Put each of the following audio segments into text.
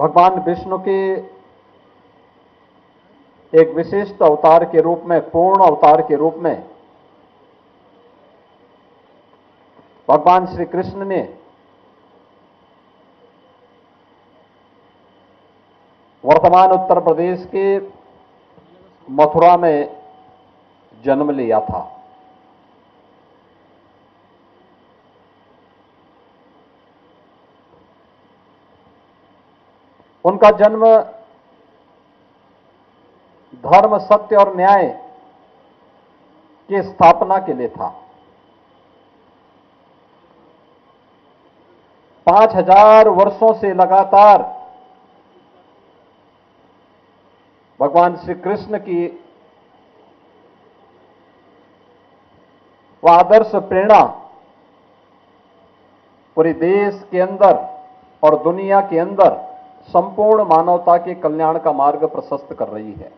भगवान विष्णु के एक विशिष्ट अवतार के रूप में, पूर्ण अवतार के रूप में भगवान श्री कृष्ण ने वर्तमान उत्तर प्रदेश के मथुरा में जन्म लिया था। उनका जन्म धर्म, सत्य और न्याय की स्थापना के लिए था। 5000 वर्षों से लगातार भगवान श्री कृष्ण की वह आदर्श प्रेरणा पूरे देश के अंदर और दुनिया के अंदर संपूर्ण मानवता के कल्याण का मार्ग प्रशस्त कर रही है।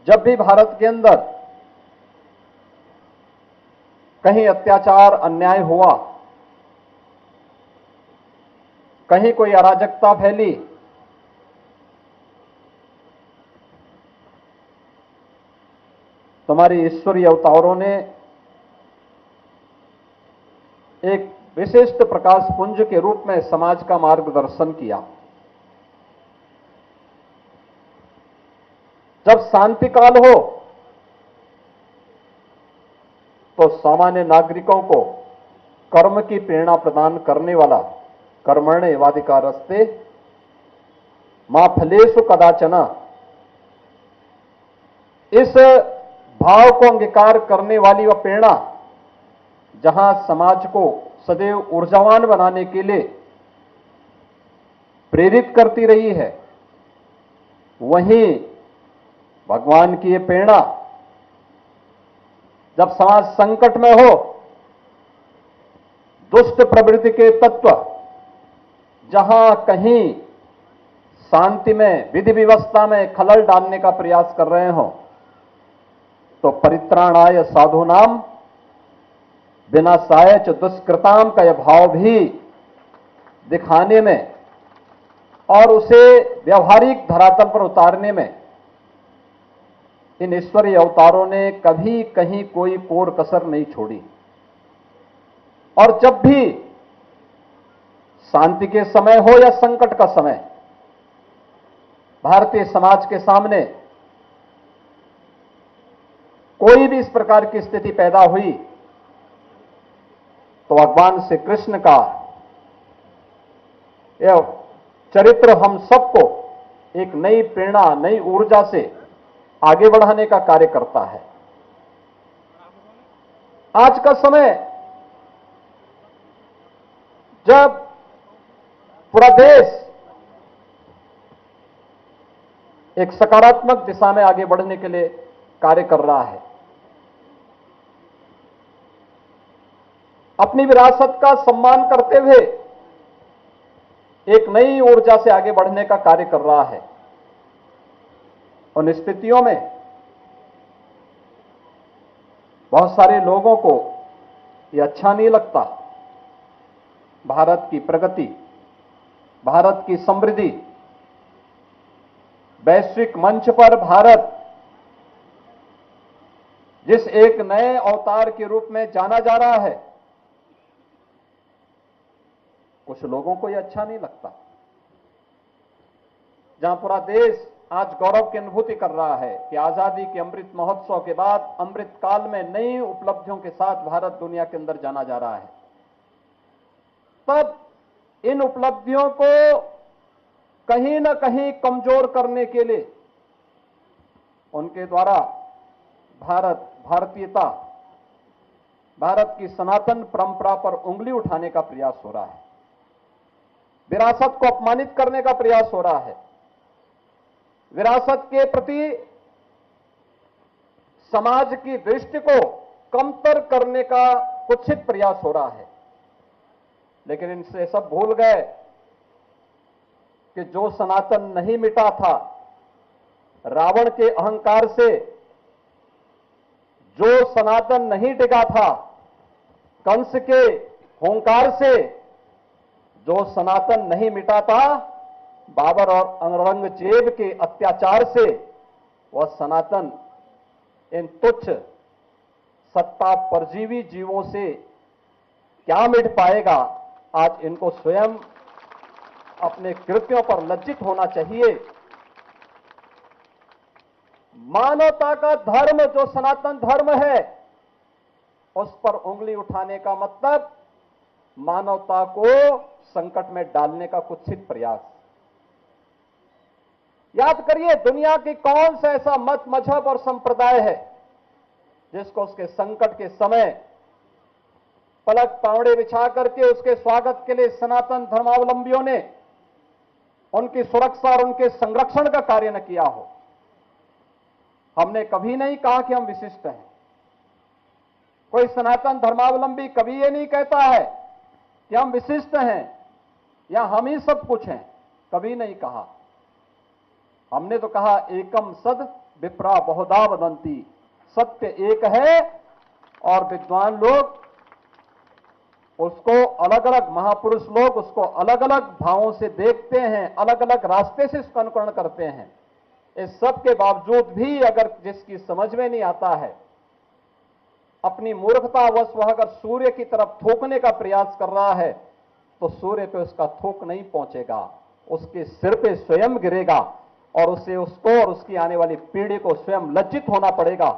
जब भी भारत के अंदर कहीं अत्याचार, अन्याय हुआ, कहीं कोई अराजकता फैली, तुम्हारे ईश्वरीय अवतारों ने एक विशिष्ट प्रकाश पुंज के रूप में समाज का मार्गदर्शन किया। जब शांति काल हो तो सामान्य नागरिकों को कर्म की प्रेरणा प्रदान करने वाला कर्मण्येवाधिकारस्ते मा फलेषु कदाचन, इस भाव को अंगीकार करने वाली वह प्रेरणा जहां समाज को सदैव ऊर्जावान बनाने के लिए प्रेरित करती रही है, वहीं भगवान की यह प्रेरणा जब समाज संकट में हो, दुष्ट प्रवृत्ति के तत्व जहां कहीं शांति में, विधि व्यवस्था में खलल डालने का प्रयास कर रहे हो, तो परित्राणाय साधूनाम विनाशाय च दुष्कृताम का यह भाव भी दिखाने में और उसे व्यवहारिक धरातल पर उतारने में इन ईश्वरीय अवतारों ने कभी कहीं कोई कोर कसर नहीं छोड़ी। और जब भी शांति के समय हो या संकट का समय, भारतीय समाज के सामने कोई भी इस प्रकार की स्थिति पैदा हुई तो भगवान श्री कृष्ण का यह चरित्र हम सबको एक नई प्रेरणा, नई ऊर्जा से आगे बढ़ाने का कार्य करता है। आज का समय जब पूरा देश एक सकारात्मक दिशा में आगे बढ़ने के लिए कार्य कर रहा है, अपनी विरासत का सम्मान करते हुए एक नई ऊर्जा से आगे बढ़ने का कार्य कर रहा है, उन स्थितियों में बहुत सारे लोगों को यह अच्छा नहीं लगता। भारत की प्रगति, भारत की समृद्धि, वैश्विक मंच पर भारत जिस एक नए अवतार के रूप में जाना जा रहा है, कुछ लोगों को यह अच्छा नहीं लगता। जहां पूरा देश आज गौरव की अनुभूति कर रहा है कि आजादी के अमृत महोत्सव के बाद अमृत काल में नई उपलब्धियों के साथ भारत दुनिया के अंदर जाना जा रहा है, तब इन उपलब्धियों को कहीं ना कहीं कमजोर करने के लिए उनके द्वारा भारत, भारतीयता, भारत की सनातन परंपरा पर उंगली उठाने का प्रयास हो रहा है, विरासत को अपमानित करने का प्रयास हो रहा है, विरासत के प्रति समाज की दृष्टि को कमतर करने का कुत्सित प्रयास हो रहा है। लेकिन इनसे सब भूल गए कि जो सनातन नहीं मिटा था, रावण के अहंकार से जो सनातन नहीं टिका था, कंस के हुंकार से जो सनातन नहीं मिटाता बाबर और औरंगजेब के अत्याचार से, वह सनातन इन तुच्छ सत्ता परजीवी जीवों से क्या मिट पाएगा। आज इनको स्वयं अपने कृत्यों पर लज्जित होना चाहिए। मानवता का धर्म जो सनातन धर्म है, उस पर उंगली उठाने का मतलब मानवता को संकट में डालने का कुत्सित प्रयास। याद करिए, दुनिया की कौन सा ऐसा मत, मजहब और संप्रदाय है जिसको उसके संकट के समय पलक पावड़े बिछा करके उसके स्वागत के लिए सनातन धर्मावलंबियों ने उनकी सुरक्षा और उनके संरक्षण का कार्य न किया हो। हमने कभी नहीं कहा कि हम विशिष्ट हैं। कोई सनातन धर्मावलंबी कभी ये नहीं कहता है कि हम विशिष्ट हैं या हम ही सब कुछ हैं, कभी नहीं कहा। हमने तो कहा एकम सद विप्रा बहुधा वदंती, सत्य एक है और विद्वान लोग उसको अलग अलग, महापुरुष लोग उसको अलग अलग भावों से देखते हैं, अलग अलग रास्ते से उसका अनुकरण करते हैं। इस सब के बावजूद भी अगर जिसकी समझ में नहीं आता है, अपनी मूर्खतावश वह अगर सूर्य की तरफ थूकने का प्रयास कर रहा है, तो सूर्य पे उसका थूक नहीं पहुंचेगा, उसके सिर पे स्वयं गिरेगा और उसे, उसको और उसकी आने वाली पीढ़ी को स्वयं लज्जित होना पड़ेगा।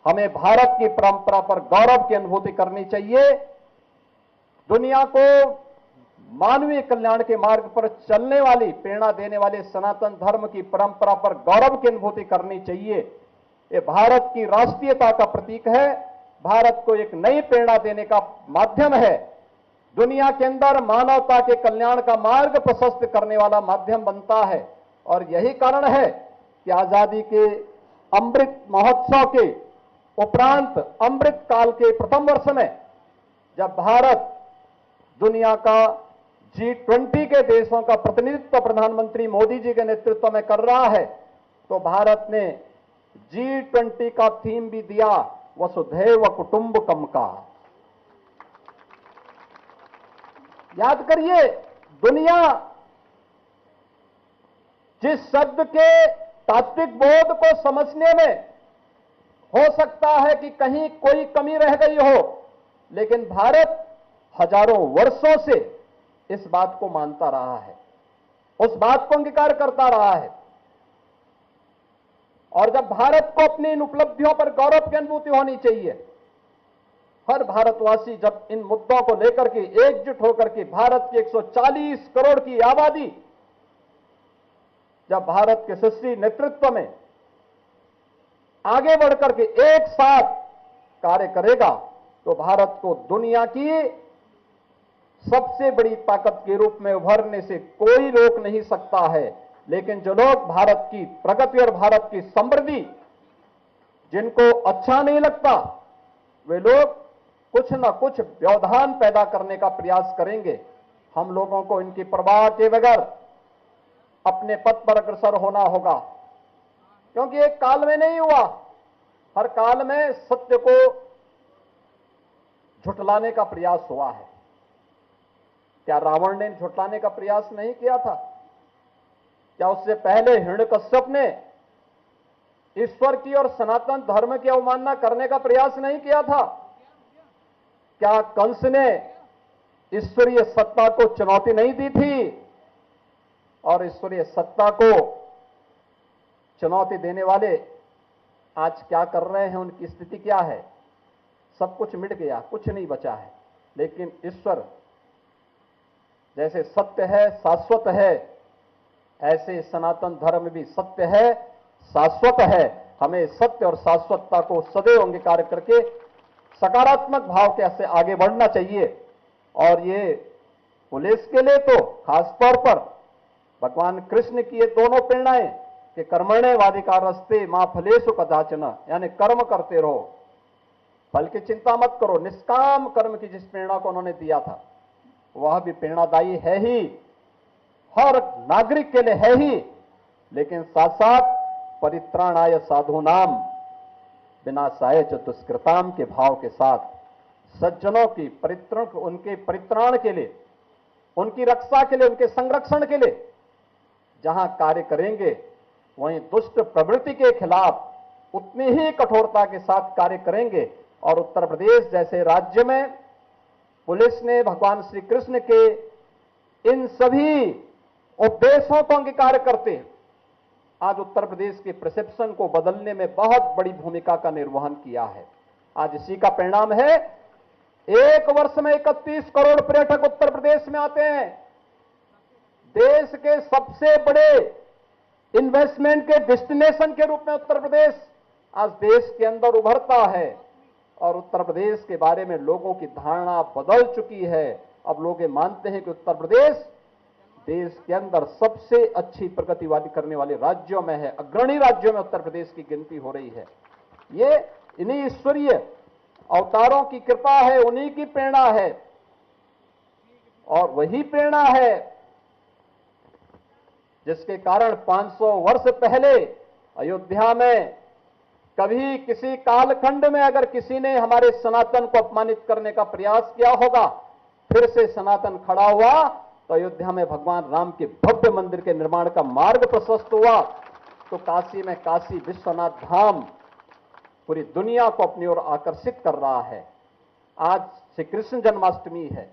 हमें भारत की परंपरा पर गौरव की अनुभूति करनी चाहिए। दुनिया को मानवीय कल्याण के मार्ग पर चलने वाली, प्रेरणा देने वाले सनातन धर्म की परंपरा पर गौरव की अनुभूति करनी चाहिए। ये भारत की राष्ट्रीयता का प्रतीक है, भारत को एक नई प्रेरणा देने का माध्यम है, दुनिया के अंदर मानवता के कल्याण का मार्ग प्रशस्त करने वाला माध्यम बनता है। और यही कारण है कि आजादी के अमृत महोत्सव के उपरांत अमृत काल के प्रथम वर्ष में जब भारत दुनिया का G20 के देशों का प्रतिनिधित्व प्रधानमंत्री मोदी जी के नेतृत्व में कर रहा है, तो भारत ने G20 का थीम भी दिया वसुधैव कुटुंबकम का। याद करिए, दुनिया जिस शब्द के तात्विक बोध को समझने में हो सकता है कि कहीं कोई कमी रह गई हो, लेकिन भारत हजारों वर्षों से इस बात को मानता रहा है, उस बात को अंगीकार करता रहा है। और जब भारत को अपनी इन उपलब्धियों पर गौरव की अनुभूति होनी चाहिए, हर भारतवासी जब इन मुद्दों को लेकर के एकजुट होकर के, भारत की 140 करोड़ की आबादी जब भारत के यशस्वी नेतृत्व में आगे बढ़कर के एक साथ कार्य करेगा, तो भारत को दुनिया की सबसे बड़ी ताकत के रूप में उभरने से कोई रोक नहीं सकता है। लेकिन जो लोग भारत की प्रगति और भारत की समृद्धि जिनको अच्छा नहीं लगता, वे लोग कुछ ना कुछ व्यवधान पैदा करने का प्रयास करेंगे। हम लोगों को इनकी परवाह के बगैर अपने पथ पर अग्रसर होना होगा, क्योंकि एक काल में नहीं हुआ, हर काल में सत्य को झुठलाने का प्रयास हुआ है। क्या रावण ने झुठलाने का प्रयास नहीं किया था? क्या उससे पहले हिरण्यकश्यप ने ईश्वर की और सनातन धर्म की अवमानना करने का प्रयास नहीं किया था? क्या कंस ने ईश्वरीय सत्ता को चुनौती नहीं दी थी? और ईश्वरीय सत्ता को चुनौती देने वाले आज क्या कर रहे हैं, उनकी स्थिति क्या है? सब कुछ मिट गया, कुछ नहीं बचा है। लेकिन ईश्वर जैसे सत्य है, शाश्वत है, ऐसे सनातन धर्म भी सत्य है, शाश्वत है। हमें सत्य और शाश्वतता को सदैव अंगीकार करके सकारात्मक भाव के से आगे बढ़ना चाहिए। और ये पुलिस के लिए तो खास तौर पर भगवान कृष्ण की ये दोनों प्रेरणाएं कि कर्मण्य वाधिकारस्ते मां फलेषु कदाचन, यानी कर्म करते रहो, फल की चिंता मत करो। निष्काम कर्म की जिस प्रेरणा को उन्होंने दिया था, वह भी प्रेरणादायी है ही, हर नागरिक के लिए है ही। लेकिन साथ साथ परित्राणाय साधूनाम विनाशाय च दुष्कृताम के भाव के साथ सज्जनों की परित्राण, उनके परित्राण के लिए, उनकी रक्षा के लिए, उनके संरक्षण के लिए जहां कार्य करेंगे, वहीं दुष्ट प्रवृत्ति के खिलाफ उतनी ही कठोरता के साथ कार्य करेंगे। और उत्तर प्रदेश जैसे राज्य में पुलिस ने भगवान श्री कृष्ण के इन सभी उपदेशों को अंगीकार करते हैं आज उत्तर प्रदेश के परसेप्शन को बदलने में बहुत बड़ी भूमिका का निर्वहन किया है। आज इसी का परिणाम है, एक वर्ष में 31 करोड़ पर्यटक उत्तर प्रदेश में आते हैं। देश के सबसे बड़े इन्वेस्टमेंट के डेस्टिनेशन के रूप में उत्तर प्रदेश आज देश के अंदर उभरता है। और उत्तर प्रदेश के बारे में लोगों की धारणा बदल चुकी है। अब लोग ये मानते हैं कि उत्तर प्रदेश देश के अंदर सबसे अच्छी प्रगति करने वाले राज्यों में है, अग्रणी राज्यों में उत्तर प्रदेश की गिनती हो रही है। ये इन्हीं ईश्वरीय अवतारों की कृपा है, उन्हीं की प्रेरणा है। और वही प्रेरणा है जिसके कारण 500 वर्ष पहले अयोध्या में कभी किसी कालखंड में अगर किसी ने हमारे सनातन को अपमानित करने का प्रयास किया होगा, फिर से सनातन खड़ा हुआ तो अयोध्या में भगवान राम के भव्य मंदिर के निर्माण का मार्ग प्रशस्त हुआ। तो काशी में काशी विश्वनाथ धाम पूरी दुनिया को अपनी ओर आकर्षित कर रहा है। आज श्री कृष्ण जन्माष्टमी है।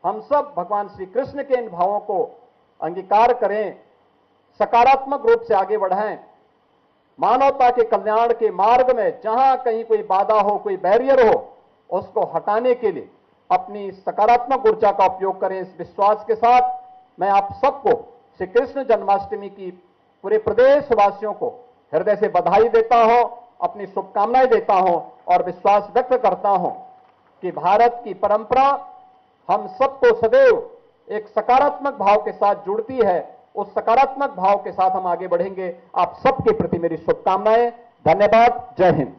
हम सब भगवान श्री कृष्ण के इन भावों को अंगीकार करें, सकारात्मक रूप से आगे बढ़ें। मानवता के कल्याण के मार्ग में जहां कहीं कोई बाधा हो, कोई बैरियर हो, उसको हटाने के लिए अपनी सकारात्मक ऊर्जा का उपयोग करें। इस विश्वास के साथ मैं आप सबको श्री कृष्ण जन्माष्टमी की पूरे प्रदेशवासियों को हृदय से बधाई देता हूं, अपनी शुभकामनाएं देता हूं और विश्वास व्यक्त करता हूं कि भारत की परंपरा हम सबको सदैव एक सकारात्मक भाव के साथ जुड़ती है। उस सकारात्मक भाव के साथ हम आगे बढ़ेंगे। आप सबके प्रति मेरी शुभकामनाएं। धन्यवाद। जय हिंद।